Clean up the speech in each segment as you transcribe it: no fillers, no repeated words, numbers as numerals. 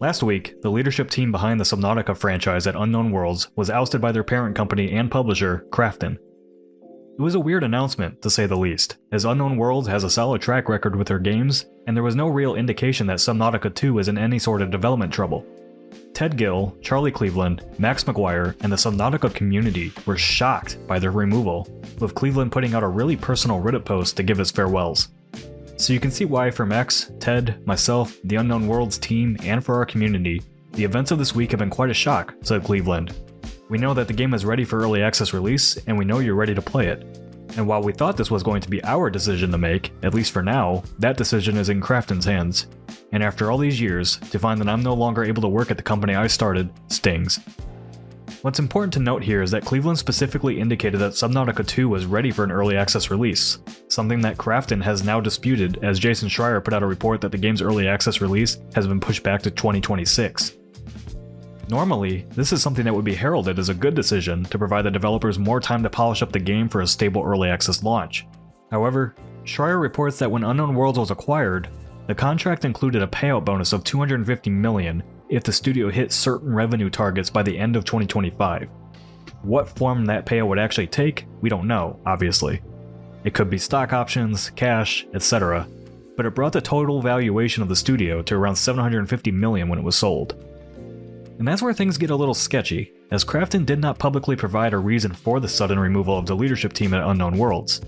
Last week, the leadership team behind the Subnautica franchise at Unknown Worlds was ousted by their parent company and publisher, Krafton. It was a weird announcement, to say the least, as Unknown Worlds has a solid track record with their games, and there was no real indication that Subnautica 2 is in any sort of development trouble. Ted Gill, Charlie Cleveland, Max McGuire, and the Subnautica community were shocked by their removal, with Cleveland putting out a really personal Reddit post to give his farewells. So you can see why for Max, Ted, myself, the Unknown Worlds team, and for our community, the events of this week have been quite a shock, said Cleveland. We know that the game is ready for early access release, and we know you're ready to play it. And while we thought this was going to be our decision to make, at least for now, that decision is in Krafton's hands. And after all these years, to find that I'm no longer able to work at the company I started stings. What's important to note here is that Cleveland specifically indicated that Subnautica 2 was ready for an early access release, something that Krafton has now disputed as Jason Schreier put out a report that the game's early access release has been pushed back to 2026. Normally, this is something that would be heralded as a good decision to provide the developers more time to polish up the game for a stable early access launch. However, Schreier reports that when Unknown Worlds was acquired, the contract included a payout bonus of $250 million if the studio hit certain revenue targets by the end of 2025. What form that payout would actually take, we don't know, obviously. It could be stock options, cash, etc., but it brought the total valuation of the studio to around $750 million when it was sold. And that's where things get a little sketchy, as Krafton did not publicly provide a reason for the sudden removal of the leadership team at Unknown Worlds.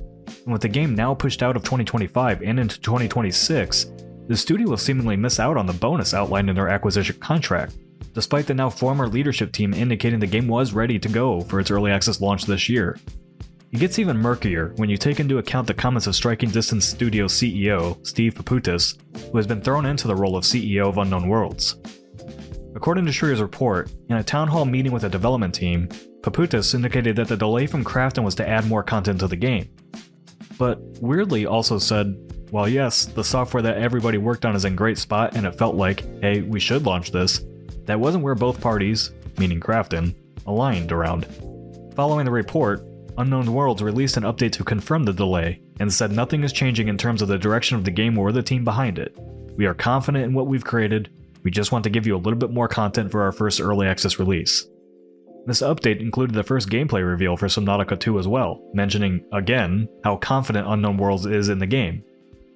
And with the game now pushed out of 2025 and into 2026, the studio will seemingly miss out on the bonus outlined in their acquisition contract, despite the now former leadership team indicating the game was ready to go for its early access launch this year. It gets even murkier when you take into account the comments of Striking Distance Studio CEO, Steve Papoutis, who has been thrown into the role of CEO of Unknown Worlds. According to Schreier's report, in a town hall meeting with the development team, Papoutis indicated that the delay from Krafton was to add more content to the game. But weirdly also said, while yes, the software that everybody worked on is in great spot and it felt like, hey, we should launch this, that wasn't where both parties, meaning Krafton, aligned around. Following the report, Unknown Worlds released an update to confirm the delay and said nothing is changing in terms of the direction of the game or the team behind it. We are confident in what we've created, we just want to give you a little bit more content for our first early access release. This update included the first gameplay reveal for Subnautica 2 as well, mentioning, again, how confident Unknown Worlds is in the game,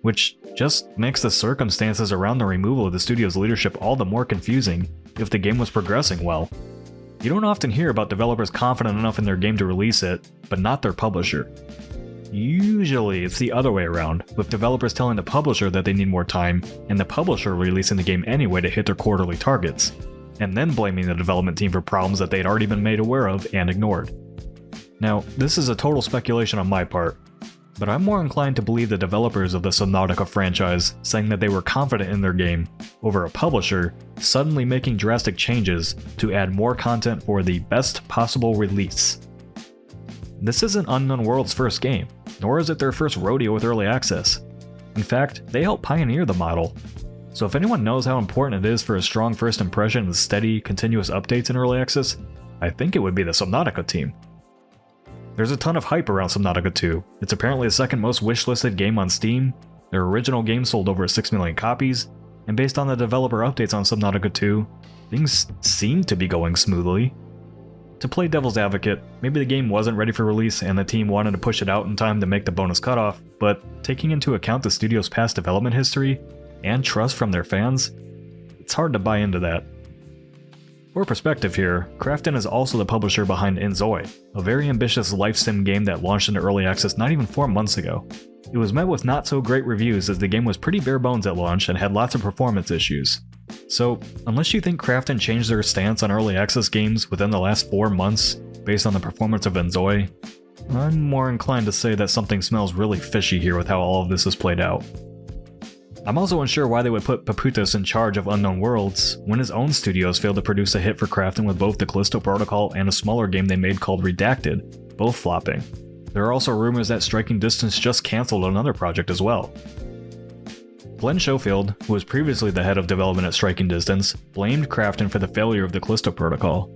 which just makes the circumstances around the removal of the studio's leadership all the more confusing if the game was progressing well. You don't often hear about developers confident enough in their game to release it, but not their publisher. Usually it's the other way around, with developers telling the publisher that they need more time, and the publisher releasing the game anyway to hit their quarterly targets, and then blaming the development team for problems that they'd already been made aware of and ignored. Now, this is a total speculation on my part, but I'm more inclined to believe the developers of the Subnautica franchise saying that they were confident in their game, over a publisher suddenly making drastic changes to add more content for the best possible release. This isn't Unknown Worlds' first game, nor is it their first rodeo with early access. In fact, they helped pioneer the model. So if anyone knows how important it is for a strong first impression and steady, continuous updates in early access, I think it would be the Subnautica team. There's a ton of hype around Subnautica 2. It's apparently the second most wishlisted game on Steam, their original game sold over 6 million copies, and based on the developer updates on Subnautica 2, things seem to be going smoothly. To play devil's advocate, maybe the game wasn't ready for release and the team wanted to push it out in time to make the bonus cutoff, but taking into account the studio's past development history and trust from their fans, it's hard to buy into that. For perspective here, Krafton is also the publisher behind Inzoi, a very ambitious life sim game that launched into early access not even 4 months ago. It was met with not so great reviews as the game was pretty bare bones at launch and had lots of performance issues. So, unless you think Krafton changed their stance on early access games within the last 4 months based on the performance of Inzoi, I'm more inclined to say that something smells really fishy here with how all of this is played out. I'm also unsure why they would put Papoutis in charge of Unknown Worlds when his own studios failed to produce a hit for Krafton with both the Callisto Protocol and a smaller game they made called Redacted, both flopping. There are also rumors that Striking Distance just cancelled another project as well. Glenn Schofield, who was previously the head of development at Striking Distance, blamed Krafton for the failure of the Callisto Protocol,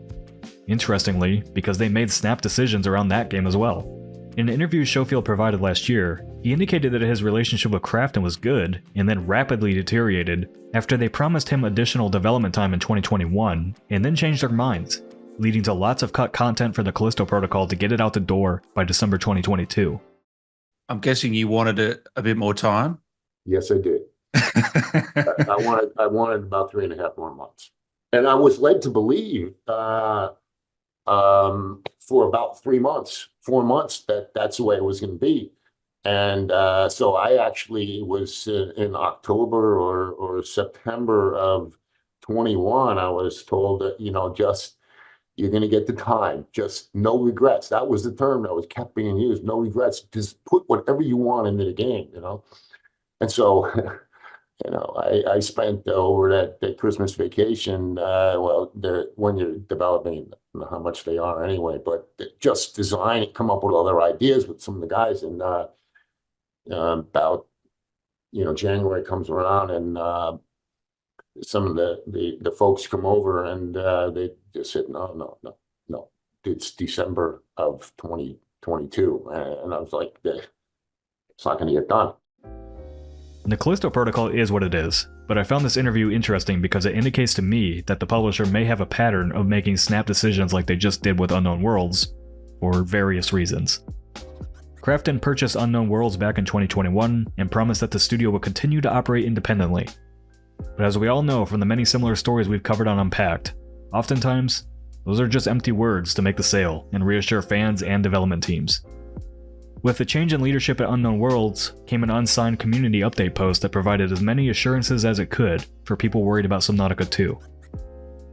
interestingly, because they made snap decisions around that game as well. In an interview Schofield provided last year, he indicated that his relationship with Krafton was good and then rapidly deteriorated after they promised him additional development time in 2021 and then changed their minds, leading to lots of cut content for the Callisto Protocol to get it out the door by December 2022. I'm guessing you wanted a bit more time? Yes, I did. I wanted about 3.5 more months. And I was led to believe for about 4 months, that's the way it was going to be. And so I actually was in October or September of 21, I was told that, just you're going to get the time, just no regrets. That was the term that was kept being used, no regrets. Just put whatever you want into the game, And so, I spent over that Christmas vacation, when you're developing, I don't know how much they are anyway, but just design it, come up with other ideas with some of the guys. And about, January comes around and some of the folks come over and they just said, no, it's December of 2022. And I was like, it's not going to get done. The Callisto Protocol is what it is, but I found this interview interesting because it indicates to me that the publisher may have a pattern of making snap decisions like they just did with Unknown Worlds, for various reasons. Krafton purchased Unknown Worlds back in 2021 and promised that the studio would continue to operate independently. But as we all know from the many similar stories we've covered on Unpacked, oftentimes, those are just empty words to make the sale and reassure fans and development teams. With the change in leadership at Unknown Worlds came an unsigned community update post that provided as many assurances as it could for people worried about Subnautica 2.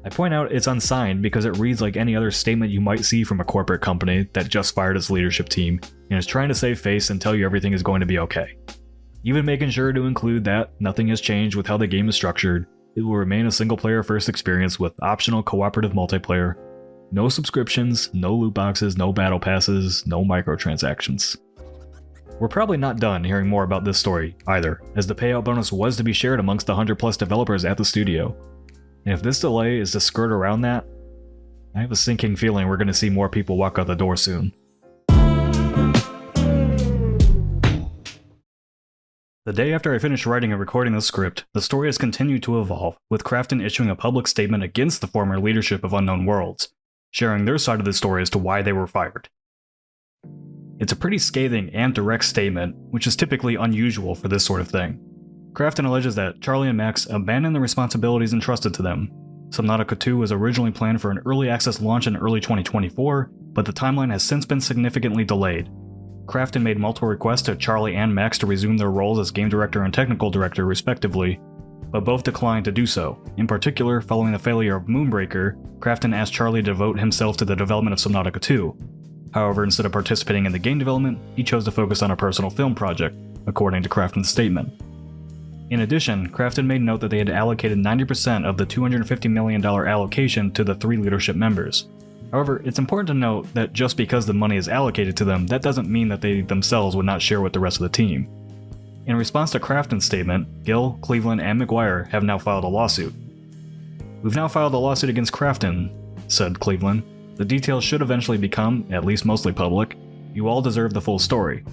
I point out it's unsigned because it reads like any other statement you might see from a corporate company that just fired its leadership team and is trying to save face and tell you everything is going to be okay. Even making sure to include that nothing has changed with how the game is structured, it will remain a single-player first experience with optional cooperative multiplayer, no subscriptions, no loot boxes, no battle passes, no microtransactions. We're probably not done hearing more about this story either, as the payout bonus was to be shared amongst the 100+ developers at the studio. And if this delay is to skirt around that, I have a sinking feeling we're going to see more people walk out the door soon. The day after I finished writing and recording the script, the story has continued to evolve, with Krafton issuing a public statement against the former leadership of Unknown Worlds, sharing their side of the story as to why they were fired. It's a pretty scathing and direct statement, which is typically unusual for this sort of thing. Krafton alleges that Charlie and Max abandoned the responsibilities entrusted to them. Subnautica 2 was originally planned for an early access launch in early 2024, but the timeline has since been significantly delayed. Krafton made multiple requests to Charlie and Max to resume their roles as game director and technical director respectively, but both declined to do so. In particular, following the failure of Moonbreaker, Krafton asked Charlie to devote himself to the development of Subnautica 2. However, instead of participating in the game development, he chose to focus on a personal film project, according to Krafton's statement. In addition, Krafton made note that they had allocated 90% of the $250 million allocation to the 3 leadership members. However, it's important to note that just because the money is allocated to them, that doesn't mean that they themselves would not share with the rest of the team. In response to Krafton's statement, Gill, Cleveland, and McGuire have now filed a lawsuit. "We've now filed a lawsuit against Krafton," said Cleveland. "The details should eventually become, at least mostly public. You all deserve the full story.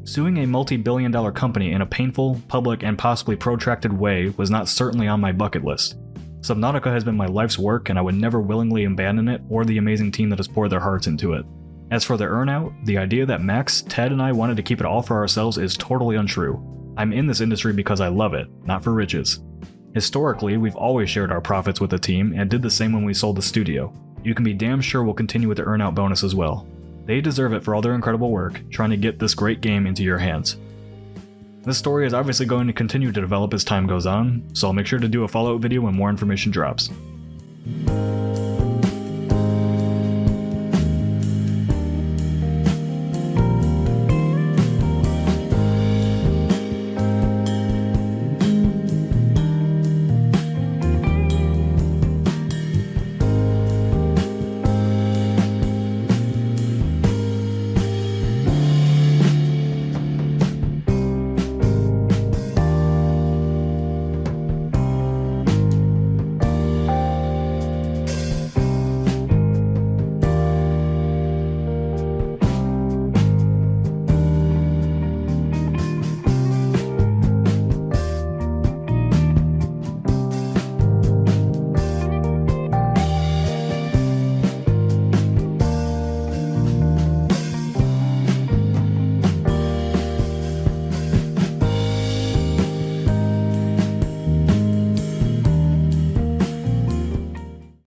Suing a multi-billion-dollar company in a painful, public, and possibly protracted way was not certainly on my bucket list. Subnautica has been my life's work, and I would never willingly abandon it or the amazing team that has poured their hearts into it. As for the earnout, the idea that Max, Ted, and I wanted to keep it all for ourselves is totally untrue. I'm in this industry because I love it, not for riches. Historically, we've always shared our profits with the team and did the same when we sold the studio. You can be damn sure we'll continue with the earnout bonus as well. They deserve it for all their incredible work, trying to get this great game into your hands." This story is obviously going to continue to develop as time goes on, so I'll make sure to do a follow-up video when more information drops.